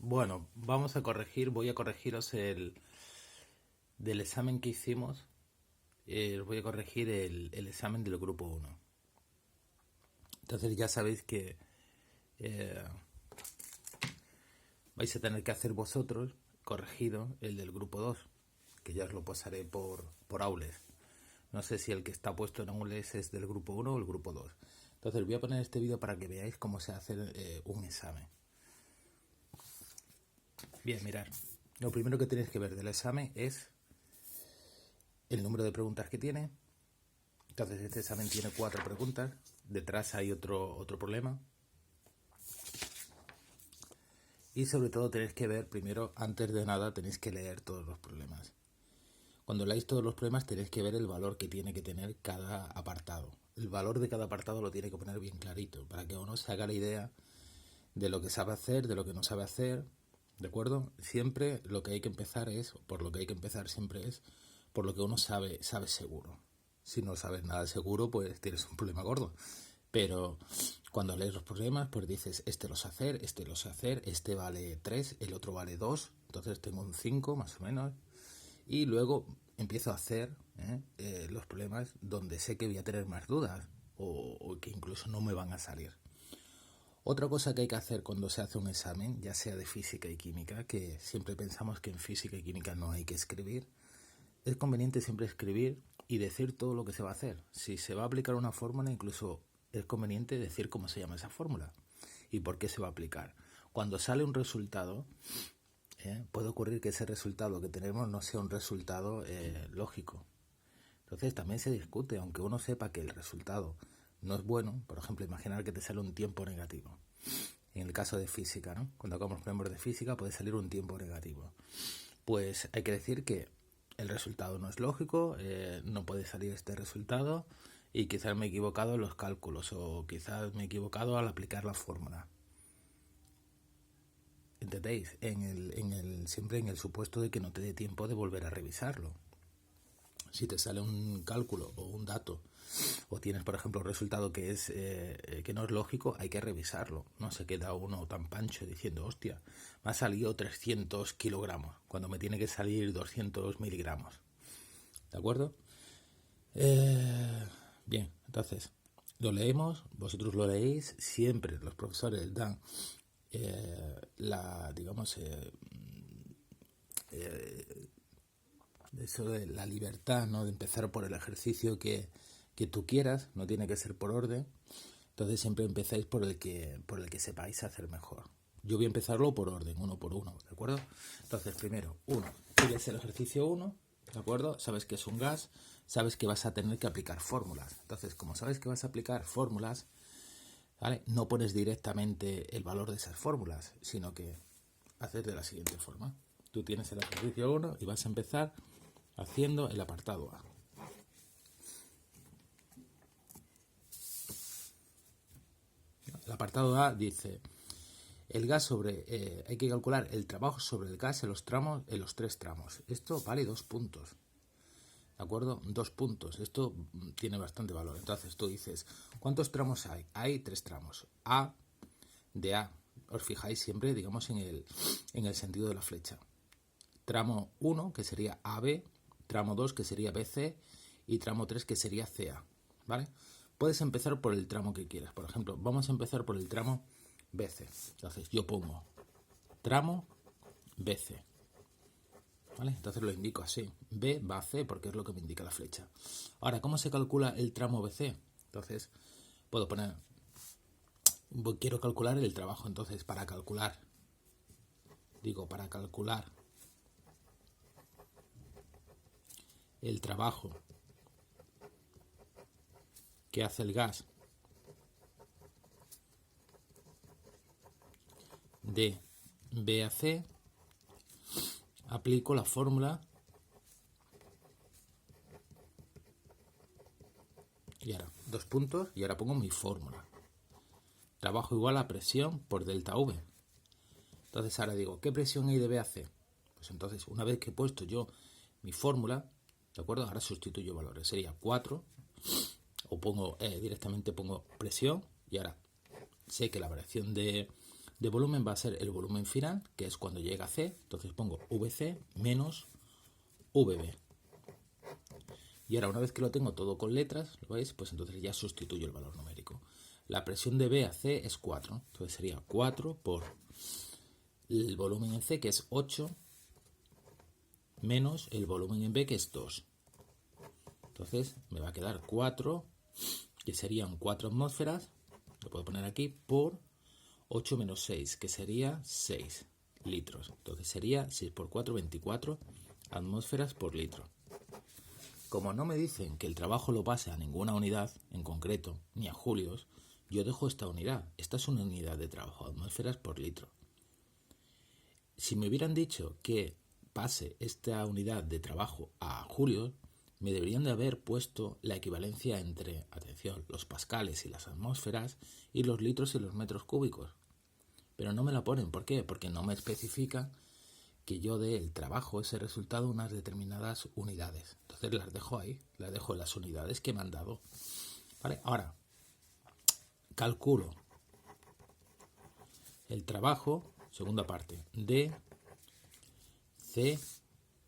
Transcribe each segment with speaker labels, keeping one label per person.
Speaker 1: Bueno, voy a corregiros del examen que hicimos, voy a corregir el examen del grupo uno. Entonces ya sabéis que eh, vais a tener que hacer vosotros, corregido, el del grupo 2, que ya os lo pasaré por Aules. No sé si el que está puesto en Aules es del grupo 1 o el grupo 2. Entonces voy a poner este vídeo para que veáis cómo se hace un examen. Bien, mirad. Lo primero que tenéis que ver del examen es el número de preguntas que tiene. Entonces este examen tiene 4 preguntas. Detrás hay otro problema. Y sobre todo tenéis que ver primero, antes de nada, tenéis que leer todos los problemas. Cuando leáis todos los problemas tenéis que ver el valor que tiene que tener cada apartado. El valor de cada apartado lo tiene que poner bien clarito, para que uno se haga la idea de lo que sabe hacer, de lo que no sabe hacer, ¿de acuerdo? Siempre lo que hay que empezar es, por lo que hay que empezar siempre es, por lo que uno sabe seguro. Si no sabes nada seguro, pues tienes un problema gordo. Pero cuando lees los problemas, pues dices, este lo sé hacer, este vale 3, el otro vale 2, entonces tengo un 5 más o menos. Y luego empiezo a hacer los problemas donde sé que voy a tener más dudas o que incluso no me van a salir. Otra cosa que hay que hacer cuando se hace un examen, ya sea de física y química, que siempre pensamos que en física y química no hay que escribir, es conveniente siempre escribir y decir todo lo que se va a hacer. Si se va a aplicar una fórmula, incluso es conveniente decir cómo se llama esa fórmula y por qué se va a aplicar. Cuando sale un resultado, puede ocurrir que ese resultado que tenemos no sea un resultado lógico. Entonces también se discute, aunque uno sepa que el resultado no es bueno. Por ejemplo, imaginar que te sale un tiempo negativo. En el caso de física, ¿no? Cuando hagamos problemas de física puede salir un tiempo negativo. Pues hay que decir que el resultado no es lógico, no puede salir este resultado y quizás me he equivocado en los cálculos o quizás me he equivocado al aplicar la fórmula. ¿Entendéis? Siempre en el supuesto de que no te dé tiempo de volver a revisarlo. Si te sale un cálculo o un dato o tienes, por ejemplo, un resultado que no es lógico, hay que revisarlo. No se queda uno tan pancho diciendo, hostia, me ha salido 300 kilogramos cuando me tiene que salir 200 miligramos. ¿De acuerdo? Bien, entonces, lo leemos, vosotros lo leéis, siempre los profesores dan eso de la libertad, ¿no? De empezar por el ejercicio que tú quieras, no tiene que ser por orden. Entonces siempre empezáis por el que sepáis hacer mejor. Yo voy a empezarlo por orden, uno por uno, ¿de acuerdo? Entonces, primero, tienes el ejercicio 1, ¿de acuerdo? Sabes que es un gas, sabes que vas a tener que aplicar fórmulas. Entonces, como sabes que vas a aplicar fórmulas, ¿vale? No pones directamente el valor de esas fórmulas, sino que haces de la siguiente forma. Tú tienes el ejercicio 1 y vas a empezar haciendo el apartado A. El apartado A dice, el gas hay que calcular el trabajo sobre el gas en los 3 tramos. Esto vale 2 puntos. ¿De acuerdo? 2 puntos. Esto tiene bastante valor. Entonces tú dices, ¿cuántos tramos hay? Hay 3 tramos. De A. Os fijáis siempre, digamos, en el sentido de la flecha. Tramo 1, que sería AB, tramo 2, que sería BC, y tramo 3, que sería CA. ¿Vale? Puedes empezar por el tramo que quieras. Por ejemplo, vamos a empezar por el tramo BC. Entonces yo pongo tramo BC. ¿Vale? Entonces lo indico así. B va a C porque es lo que me indica la flecha. Ahora, ¿cómo se calcula el tramo BC? Entonces puedo poner... Quiero calcular el trabajo. Entonces para calcular el trabajo que hace el gas de B a C, aplico la fórmula y ahora 2 puntos y ahora pongo mi fórmula. Trabajo igual a presión por delta V. Entonces ahora digo, ¿qué presión hay de B a C? Pues entonces, una vez que he puesto yo mi fórmula, ¿de acuerdo? Ahora sustituyo valores. Sería 4, o directamente pongo presión, y ahora sé que la variación de de volumen va a ser el volumen final, que es cuando llega a C. Entonces pongo VC menos VB. Y ahora, una vez que lo tengo todo con letras, ¿lo veis? Pues entonces ya sustituyo el valor numérico. La presión de B a C es 4. Entonces sería 4 por el volumen en C, que es 8, menos el volumen en B, que es 2. Entonces me va a quedar 4, que serían 4 atmósferas, lo puedo poner aquí, por 8 menos 6, que sería 6 litros. Entonces sería 6 por 4, 24 atmósferas por litro. Como no me dicen que el trabajo lo pase a ninguna unidad en concreto, ni a julios, yo dejo esta unidad. Esta es una unidad de trabajo, atmósferas por litro. Si me hubieran dicho que pase esta unidad de trabajo a julios, me deberían de haber puesto la equivalencia entre, atención, los pascales y las atmósferas y los litros y los metros cúbicos. Pero no me la ponen. ¿Por qué? Porque no me especifican que yo dé el trabajo, ese resultado, unas determinadas unidades. Entonces las dejo ahí, las dejo en las unidades que me han dado. ¿Vale? Ahora, calculo el trabajo, segunda parte, de C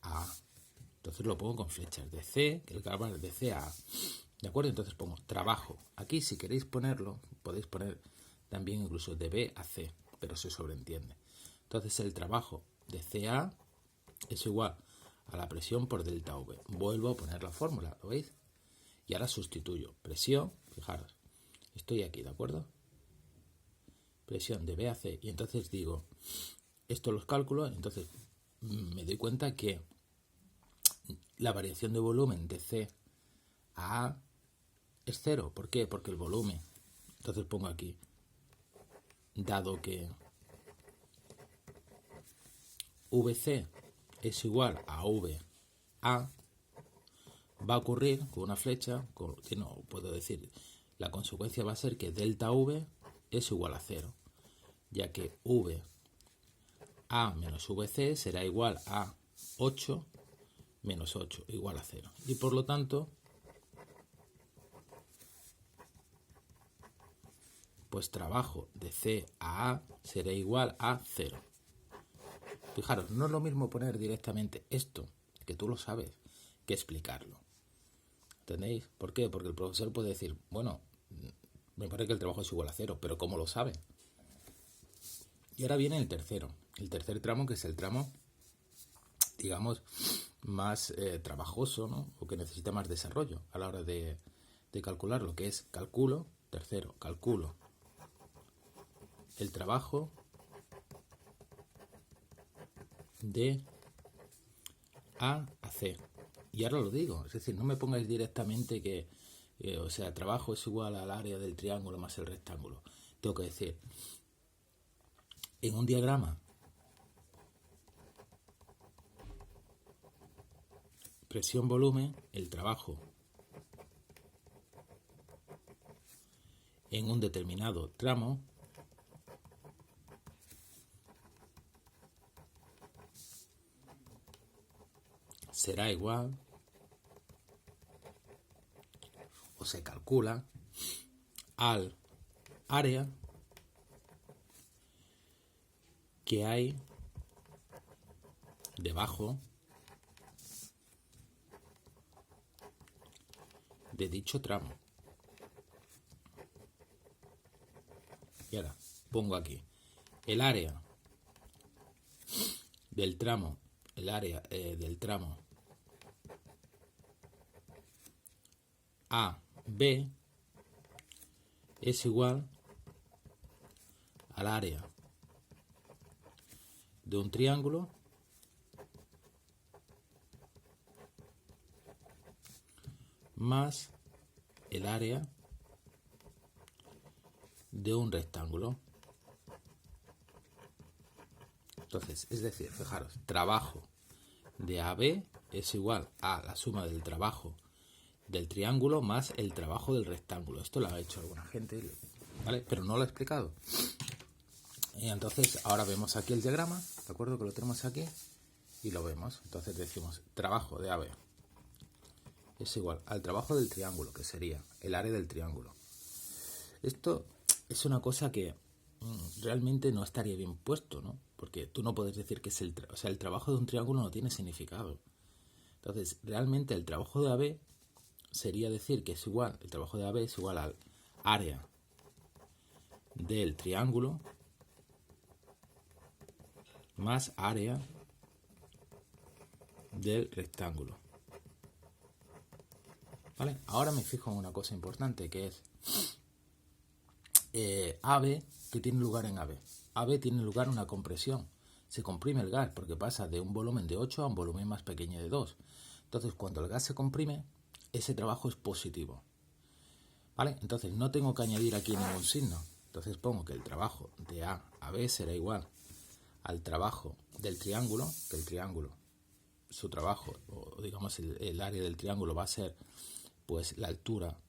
Speaker 1: a A. Entonces lo pongo con flechas de C, que el cálculo es de C a A. ¿De acuerdo? Entonces pongo trabajo. Aquí, si queréis ponerlo, podéis poner también incluso de B a C, pero se sobreentiende. Entonces el trabajo de CA es igual a la presión por delta V. Vuelvo a poner la fórmula, ¿lo veis? Y ahora sustituyo. Presión, fijaros, estoy aquí, ¿de acuerdo? Presión de B a C. Y entonces digo, esto los cálculos, entonces me doy cuenta que la variación de volumen de C a A es 0. ¿Por qué? Porque el volumen. Entonces pongo aquí, dado que VC es igual a VA, va a ocurrir con una flecha, no puedo decir, la consecuencia va a ser que delta V es igual a 0, ya que VA menos VC será igual a 8 menos 8, igual a 0. Y por lo tanto, pues trabajo de C a A será igual a 0. Fijaros, no es lo mismo poner directamente esto, que tú lo sabes, que explicarlo. ¿Entendéis? ¿Por qué? Porque el profesor puede decir, bueno, me parece que el trabajo es igual a 0, pero ¿cómo lo sabe? Y ahora viene el tercer tramo, que es el tramo, digamos, más trabajoso, ¿no? O que necesita más desarrollo a la hora de calcular, lo que es calculo el trabajo de A a C. Y ahora lo digo, es decir, no me pongáis directamente que, o sea, trabajo es igual al área del triángulo más el rectángulo. Tengo que decir, en un diagrama, presión-volumen, el trabajo en un determinado tramo será igual, o se calcula, al área que hay debajo de dicho tramo. Y ahora pongo aquí el área del tramo, A, B es igual al área de un triángulo más el área de un rectángulo. Entonces, es decir, fijaros, trabajo de AB es igual a la suma del trabajo del triángulo más el trabajo del rectángulo. Esto lo ha hecho alguna gente, ¿vale? Pero no lo he explicado. Y entonces, ahora vemos aquí el diagrama, ¿de acuerdo? Que lo tenemos aquí y lo vemos. Entonces decimos, trabajo de AB es igual al trabajo del triángulo, que sería el área del triángulo. Esto es una cosa que realmente no estaría bien puesto, ¿no? Porque tú no puedes decir que es el trabajo de un triángulo no tiene significado. Entonces, realmente el trabajo de AB sería decir que es igual, el trabajo de AB es igual al área del triángulo más área del rectángulo. ¿Vale? Ahora me fijo en una cosa importante que es AB, que tiene lugar en AB. AB tiene lugar una compresión. Se comprime el gas porque pasa de un volumen de 8 a un volumen más pequeño de 2. Entonces, cuando el gas se comprime, ese trabajo es positivo. ¿Vale? Entonces, no tengo que añadir aquí ningún signo. Entonces, pongo que el trabajo de A a B será igual al trabajo del triángulo, que el triángulo, su trabajo, o digamos el área del triángulo va a ser pues la altura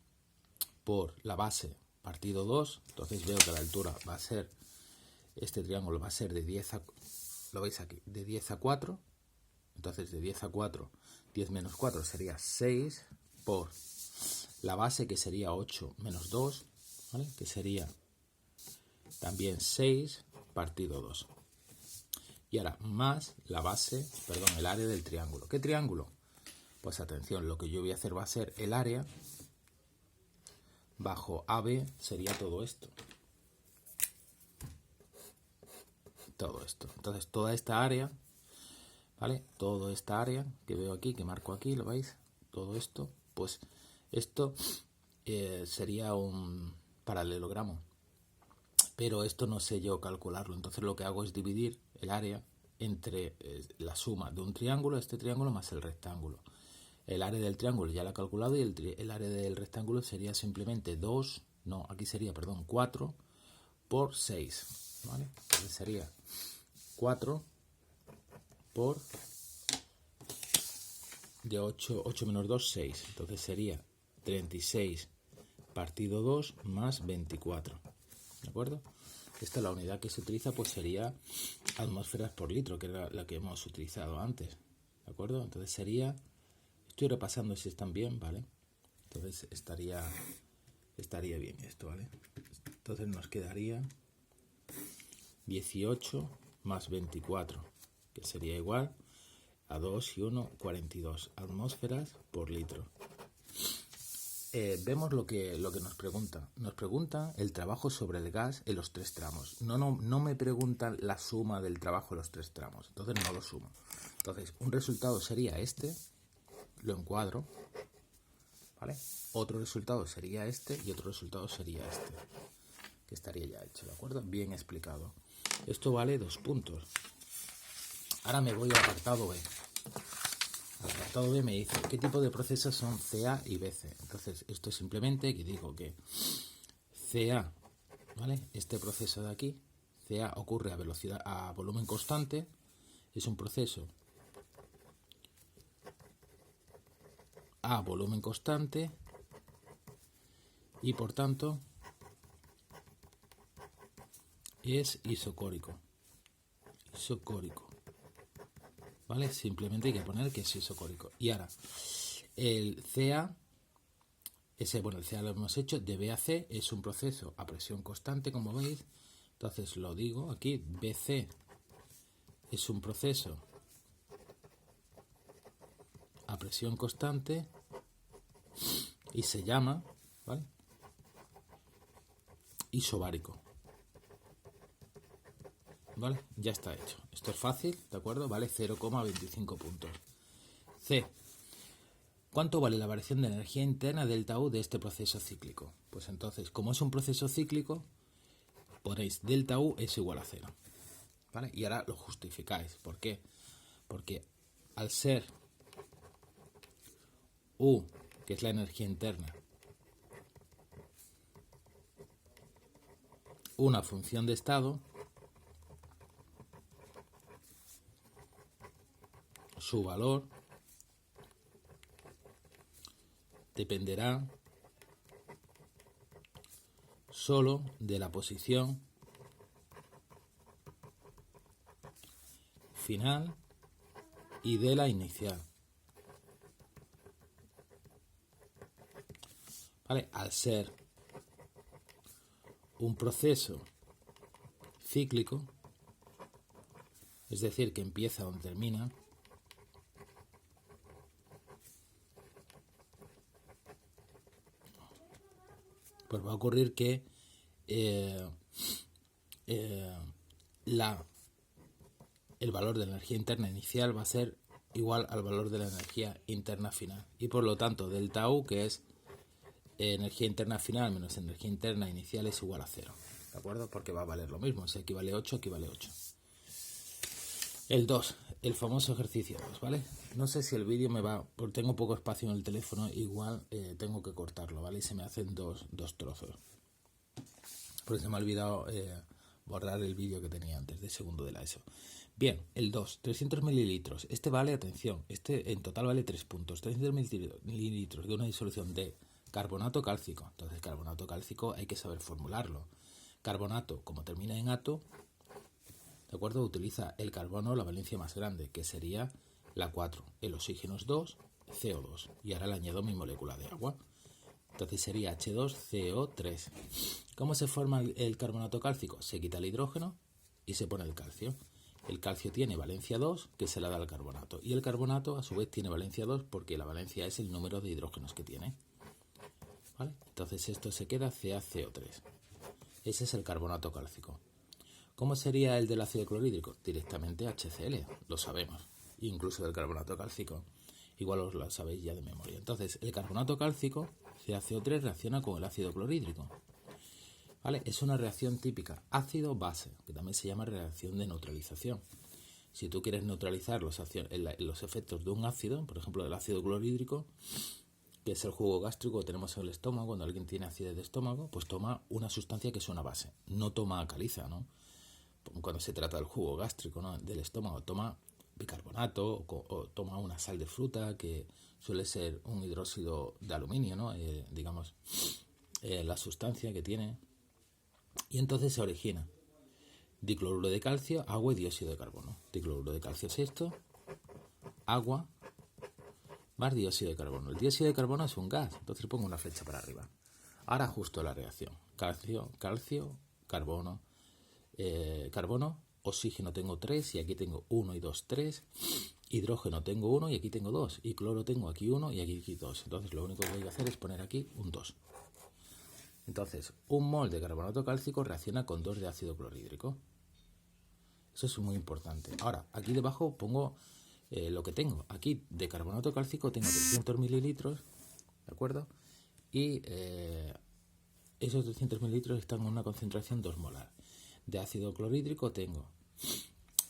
Speaker 1: por la base partido 2. Entonces veo que la altura va a ser, este triángulo va a ser de 10 a, lo veis aquí, de 10 a 4. Entonces de 10 a 4, 10 menos 4 sería 6 por la base, que sería 8 menos 2, ¿vale? Que sería también 6 partido 2. Y ahora más la base, perdón, el área del triángulo. ¿Qué triángulo? Pues atención, lo que yo voy a hacer va a ser el área bajo AB, sería todo esto. Todo esto. Entonces toda esta área, ¿vale? Toda esta área que veo aquí, que marco aquí, ¿lo veis? Todo esto, pues esto sería un paralelogramo. Pero esto no sé yo calcularlo. Entonces lo que hago es dividir el área entre la suma de un triángulo, este triángulo, más el rectángulo. El área del triángulo ya lo he calculado y el área del rectángulo sería simplemente 2, no, aquí sería, perdón, 4 por 6, ¿vale? Entonces sería 4 por de 8 menos 2, 6. Entonces sería 36 partido 2 más 24, ¿de acuerdo? Esta, la unidad que se utiliza, pues sería atmósferas por litro, que era la que hemos utilizado antes, ¿de acuerdo? Entonces sería, estoy repasando si están bien, ¿vale? Entonces estaría bien esto, ¿vale? Entonces nos quedaría 18 más 24, que sería igual a 2 y 1, 42 atmósferas por litro. Vemos lo que nos pregunta. Nos pregunta el trabajo sobre el gas en los 3 tramos. No me preguntan la suma del trabajo en los 3 tramos. Entonces no lo sumo. Entonces un resultado sería este. Lo encuadro. ¿Vale? Otro resultado sería este y otro resultado sería este. Que estaría ya hecho, ¿de acuerdo? Bien explicado. Esto vale 2 puntos. Ahora me voy al apartado B. El apartado B me dice qué tipo de procesos son CA y BC. Entonces, esto simplemente que digo que CA, ¿vale? Este proceso de aquí, CA ocurre a volumen constante, es un proceso a volumen constante y por tanto es isocórico. ¿Vale? Simplemente hay que poner que es isocórico. Y ahora, el CA, el CA lo hemos hecho, de B a C es un proceso a presión constante, como veis. Entonces lo digo aquí, BC es un proceso a presión constante y se llama, ¿vale?, isobárico. ¿Vale? Ya está hecho. Esto es fácil, ¿de acuerdo? Vale 0,25 puntos. C. ¿Cuánto vale la variación de energía interna delta U de este proceso cíclico? Pues entonces, como es un proceso cíclico, ponéis delta U es igual a 0. ¿Vale? Y ahora lo justificáis. ¿Por qué? Porque al ser U, que es la energía interna, una función de estado, su valor dependerá solo de la posición final y de la inicial. ¿Vale? Al ser un proceso cíclico, es decir, que empieza donde termina, pues va a ocurrir que el valor de la energía interna inicial va a ser igual al valor de la energía interna final. Y por lo tanto, delta U, que es energía interna final menos energía interna inicial, es igual a 0. ¿De acuerdo? Porque va a valer lo mismo. Si aquí vale 8, aquí vale 8. El 2, el famoso ejercicio 2, ¿vale? No sé si el vídeo me va... Porque tengo poco espacio en el teléfono, igual tengo que cortarlo, ¿vale? Y se me hacen dos trozos. Porque se me ha olvidado borrar el vídeo que tenía antes, de segundo de la ESO. Bien, el 2, 300 mililitros. Este vale, atención, este en total vale 3 puntos. 300 mililitros de una disolución de carbonato cálcico. Entonces, carbonato cálcico hay que saber formularlo. Carbonato, como termina en ato, ¿de acuerdo? Utiliza el carbono, la valencia más grande, que sería la 4. El oxígeno es 2, CO2. Y ahora le añado mi molécula de agua. Entonces sería H2CO3. ¿Cómo se forma el carbonato cálcico? Se quita el hidrógeno y se pone el calcio. El calcio tiene valencia 2, que se la da al carbonato. Y el carbonato, a su vez, tiene valencia 2 porque la valencia es el número de hidrógenos que tiene. ¿Vale? Entonces esto se queda CaCO3. Ese es el carbonato cálcico. ¿Cómo sería el del ácido clorhídrico? Directamente HCl, lo sabemos. Incluso del carbonato cálcico. Igual os lo sabéis ya de memoria. Entonces, el carbonato cálcico, CaCO3, reacciona con el ácido clorhídrico. ¿Vale? Es una reacción típica ácido-base, que también se llama reacción de neutralización. Si tú quieres neutralizar los efectos de un ácido, por ejemplo, del ácido clorhídrico, que es el jugo gástrico que tenemos en el estómago, cuando alguien tiene acidez de estómago, pues toma una sustancia que es una base, no toma caliza, ¿no? Cuando se trata del jugo gástrico, ¿no?, del estómago, toma bicarbonato o toma una sal de fruta que suele ser un hidróxido de aluminio, ¿no? Digamos, la sustancia que tiene. Y entonces se origina dicloruro de calcio, agua y dióxido de carbono. Dicloruro de calcio es esto, agua más dióxido de carbono. El dióxido de carbono es un gas, entonces pongo una flecha para arriba. Ahora justo la reacción. Calcio, carbono, carbono, oxígeno tengo 3 y aquí tengo 1 y 2, 3. Hidrógeno tengo 1 y aquí tengo 2. Y cloro tengo aquí 1 y aquí 2. Entonces lo único que voy a hacer es poner aquí un 2. Entonces, un mol de carbonato cálcico reacciona con 2 de ácido clorhídrico. Eso es muy importante. Ahora, aquí debajo pongo lo que tengo. Aquí de carbonato cálcico tengo 300 mililitros, ¿de acuerdo? Y esos 300 mililitros están en una concentración 2 molar. De ácido clorhídrico tengo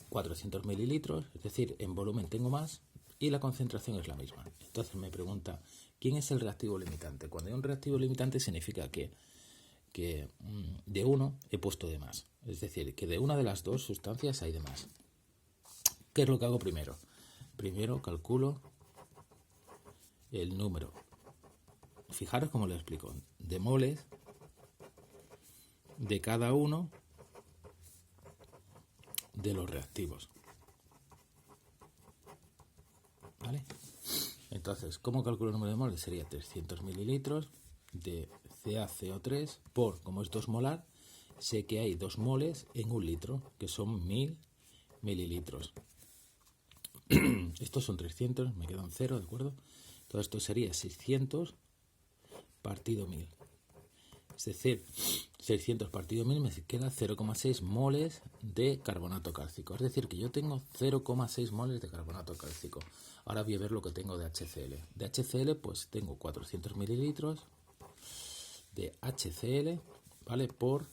Speaker 1: 400 mililitros, es decir, en volumen tengo más y la concentración es la misma. Entonces me pregunta, ¿quién es el reactivo limitante? Cuando hay un reactivo limitante significa que de uno he puesto de más. Es decir, que de una de las dos sustancias hay de más. ¿Qué es lo que hago primero? Primero calculo el número. Fijaros cómo lo explico. De moles de cada uno de los reactivos. ¿Vale? Entonces, ¿cómo calculo el número de moles? Sería 300 mililitros de CaCO3 por, como es 2 molar, sé que hay 2 moles en 1 litro, que son 1000 mililitros. Estos son 300, me quedan 0, ¿de acuerdo? Entonces esto sería 600 partido 1000. Es decir, 600 partido 1000 me queda 0,6 moles de carbonato cálcico. Es decir, que yo tengo 0,6 moles de carbonato cálcico. Ahora voy a ver lo que tengo de HCl. De HCl pues tengo 400 mililitros de HCl, ¿vale? Por